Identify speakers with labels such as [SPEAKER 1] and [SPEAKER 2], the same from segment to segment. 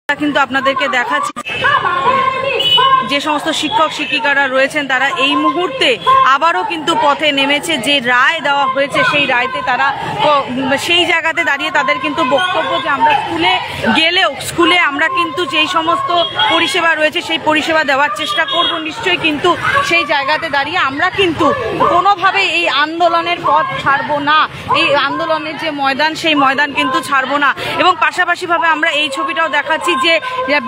[SPEAKER 1] কিন্তু আপনাদেরকে দেখাচ্ছি যে সমস্ত শিক্ষক শিক্ষিকারা রয়েছেন তারা এই মুহূর্তে আবারও কিন্তু পথে নেমেছে। যে রায় দেওয়া হয়েছে সেই রায়তে তারা সেই জায়গাতে দাঁড়িয়ে তাদের কিন্তু বক্তব্য যে আমরা স্কুলে গেলেও স্কুলে আমরা কিন্তু যেই সমস্ত পরিষেবা রয়েছে সেই পরিষেবা দেওয়ার চেষ্টা করব নিশ্চয়ই, কিন্তু সেই জায়গাতে দাঁড়িয়ে আমরা কিন্তু কোনোভাবে এই আন্দোলনের পথ ছাড়বো না। এই আন্দোলনের যে ময়দান সেই ময়দান কিন্তু ছাড়বো না। এবং পাশাপাশিভাবে আমরা এই ছবিটাও দেখাচ্ছি যে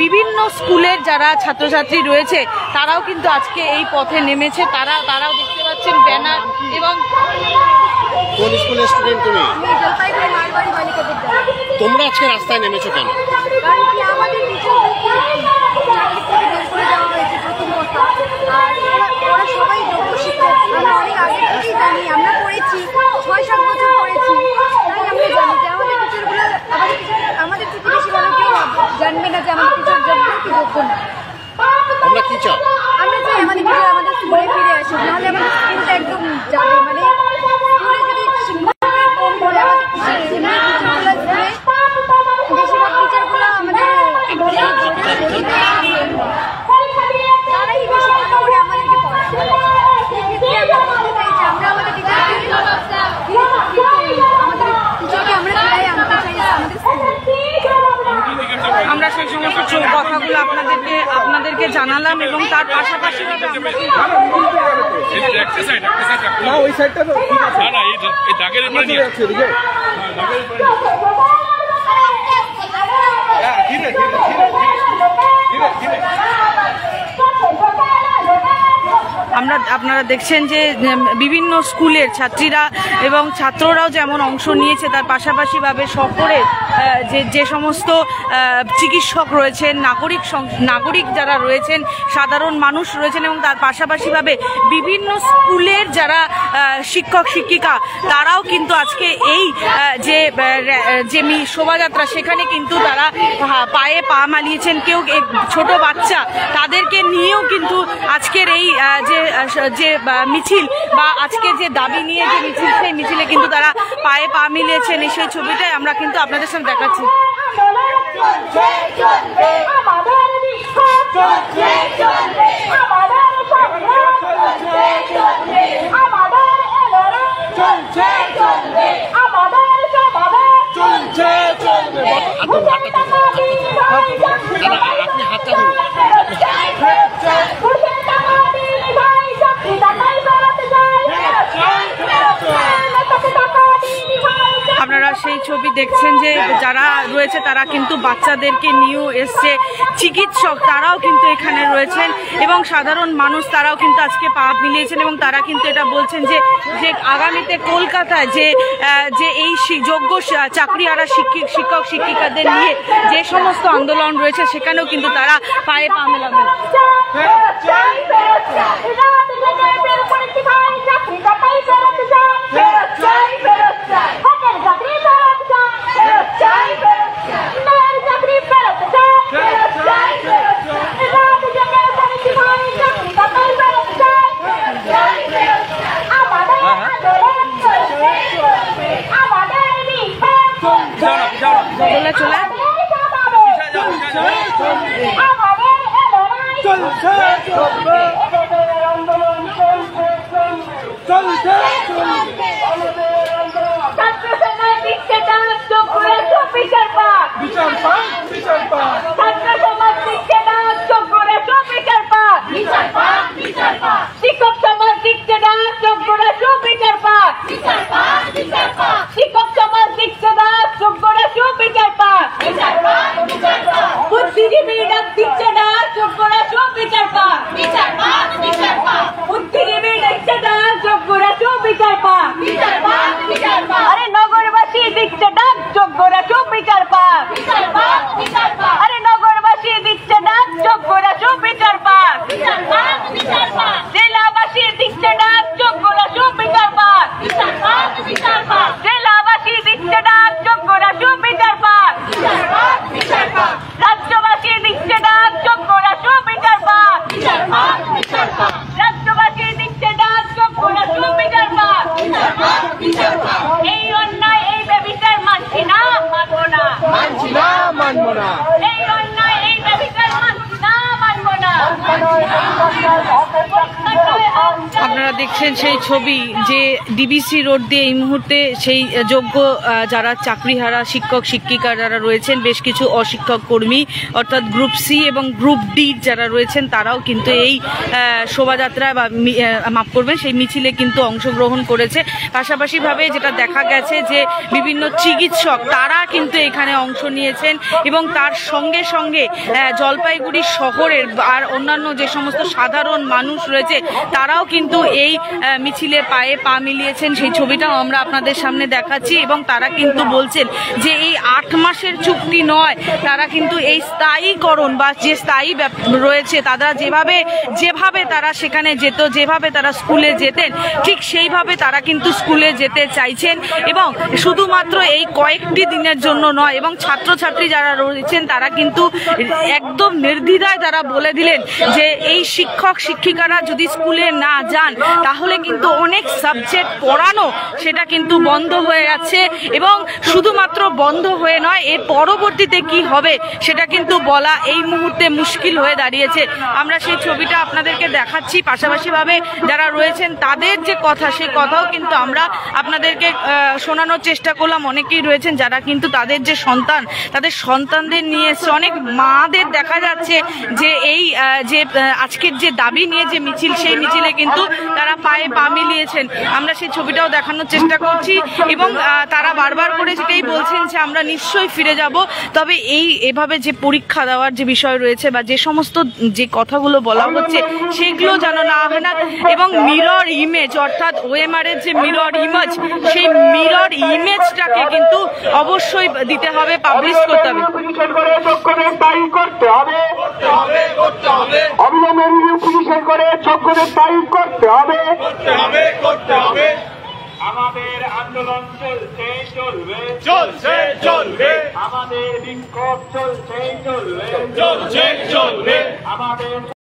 [SPEAKER 1] বিভিন্ন স্কুলের যারা ছাত্রছাত্রী রয়েছে তারাও কিন্তু আজকে এই পথে নেমেছে। তারাও দেখতে পাচ্ছেন ব্যানার। এবং
[SPEAKER 2] কোন স্কুলের স্টুডেন্ট তুমি? তোমরা আজকে রাস্তায় নেমেছো কেন?
[SPEAKER 3] কারণ কি আমাদের ওরা সবাই যোগ্য শিক্ষক, আমরা অনেক আগে থেকেই জানি, আমরা পড়েছি ৬-৭ বছর পড়েছি, তাই আমরা জানি যে আমাদের টিচারগুলো আমাদের থেকে বেশি ভালো কেউ জানবে না যে আমাদের টিচার যোগ্য কি যোগ্য না।
[SPEAKER 2] আমরা কি চাও?
[SPEAKER 3] আমরা চাই আমাদের টিচার আমাদের স্কুলে ফিরে আসুক, নাহলে আমাদের স্কুলটা একদম যাবে। মানে স্কুলে যদি শিক্ষকের কম পড়ে আমাদের বেশিরভাগ টিচারগুলো আমাদের তারাই বেশি টাকা করে আমাদেরকে পড়ায়। সেক্ষেত্রে আমরা বলতে চাই যে আমরা আমাদের টিচারকে আমরা ফিরাই আনতে চাই আমাদের স্কুলে।
[SPEAKER 1] আমরা সেই সমস্ত কথাগুলো আপনাদেরকে জানালাম এবং তার পাশাপাশি আপনারা দেখছেন যে বিভিন্ন স্কুলের ছাত্রীরা এবং ছাত্ররাও যেমন অংশ নিয়েছে, তার পাশাপাশিভাবে শহরে যে সমস্ত চিকিৎসক রয়েছেন, নাগরিক যারা রয়েছেন, সাধারণ মানুষ রয়েছেন এবং তার পাশাপাশিভাবে বিভিন্ন স্কুলের যারা শিক্ষক শিক্ষিকা তারাও কিন্তু আজকে এই যে শোভাযাত্রা সেখানে কিন্তু তারা পায়ে পা মালিয়েছেন। কেউ ছোট বাচ্চা তাদেরকে নিয়েও কিন্তু আজকের এই যে মিছিল বা আজকে যে দাবি নিয়ে যে মিছিল সেই মিছিলে কিন্তু তারা পায়ে পা মিলিয়েছেন। সেই ছবিটাই আমরা কিন্তু আপনাদের সামনে দেখাচ্ছি। আপনারা সেই ছবি দেখছেন যে যারা রয়েছে তারা কিন্তু বাচ্চাদেরকে নিয়েও এসছে, চিকিৎসক তারাও কিন্তু এখানে রয়েছেন এবং সাধারণ মানুষ তারাও কিন্তু আজকে পা মিলিয়েছেন এবং তারা কিন্তু এটা বলছেন যে আগামীতে কলকাতায় যে এই যোগ্য চাকরিহারা শিক্ষক শিক্ষিকাদের নিয়ে যে সমস্ত আন্দোলন রয়েছে সেখানেও কিন্তু তারা পায়ে পা মেলাবেন। আরে নগরবাসী দিচ্ছে ডাক যোগ্যরা সব বিচার পা। আরে নগর আপনারা দেখছেন সেই ছবি যে ডিবিসি রোড দিয়ে এই মুহূর্তে সেই যোগ্য যারা চাকরিহারা শিক্ষক শিক্ষিকা যারা রয়েছেন, বেশ কিছু অশিক্ষক কর্মী অর্থাৎ গ্রুপ সি এবং গ্রুপ ডি যারা রয়েছেন তারাও কিন্তু এই শোভাযাত্রা বা মাফ করবেন সেই মিছিলে কিন্তু অংশগ্রহণ করেছে। পাশাপাশিভাবে যেটা দেখা গেছে যে বিভিন্ন চিকিৎসক তারা কিন্তু এখানে অংশ নিয়েছেন এবং তার সঙ্গে সঙ্গে জলপাইগুড়ি শহরের আর অন্যান্য যে সমস্ত সাধারণ মানুষ রয়েছে তারাও কিন্তু এই মিছিলে পায়ে পা মিলিয়েছেন। সেই ছবিটাও আমরা আপনাদের সামনে দেখাচ্ছি এবং তারা কিন্তু বলছেন যে এই 8 মাসের চুক্তি নয়, তারা কিন্তু এই স্থায়ীকরণ বা যে স্থায়ী রয়েছে তারা যেভাবে তারা সেখানে যেত, যেভাবে তারা স্কুলে যেতেন ঠিক সেইভাবে তারা কিন্তু স্কুলে যেতে চাইছেন এবং শুধুমাত্র এই কয়েকটি দিনের জন্য নয়। এবং ছাত্রছাত্রী যারা রয়েছেন তারা কিন্তু একদম নির্দ্বিধায় তারা বলে দিলেন যে এই শিক্ষক শিক্ষিকারা যদি স্কুলে না যান তাহলে কিন্তু অনেক সাবজেক্ট পড়ানো সেটা কিন্তু বন্ধ হয়ে যাচ্ছে এবং শুধুমাত্র বন্ধ হয়ে নয়, এর পরবর্তীতে কি হবে সেটা কিন্তু বলা এই মুহূর্তে মুশকিল হয়ে দাঁড়িয়েছে। আমরা সেই ছবিটা আপনাদেরকে দেখাচ্ছি। পাশাপাশিভাবে যারা রয়েছেন তাদের যে কথা সেই কথাও কিন্তু আমরা আপনাদেরকে শোনানোর চেষ্টা করলাম। অনেকেই রয়েছেন যারা কিন্তু তাদের যে সন্তান তাদের সন্তানদের নিয়ে এসছে। অনেক মাদের দেখা যাচ্ছে যে এই যে আজকের যে দাবি নিয়ে যে মিছিল সেই মিছিলে কিন্তু তারা পায়ে পা মিলিয়েছেন। আমরা সেই ছবিটাও দেখানোর চেষ্টা করছি এবং তারা বারবার করে যেটাই বলছেন যে আমরা নিশ্চয়ই ফিরে যাব, তবে এভাবে যে পরীক্ষা দেওয়ার যে বিষয় রয়েছে বা যে সমস্ত যে কথাগুলো বলা হচ্ছে সেগুলো যেন না হয় না এবং মিরর ইমেজ অর্থাৎ ওএমআর এর যে মিরর ইমেজ সেই মিরর ইমেজটাকে কিন্তু অবশ্যই দিতে হবে, পাবলিশ করতে হবে।
[SPEAKER 4] আমাদের আন্দোলন চলছে চলবে, চলছে চলবে, আমাদের বিক্ষোভ চলছে চলবে, চলছে চলবে, আমাদের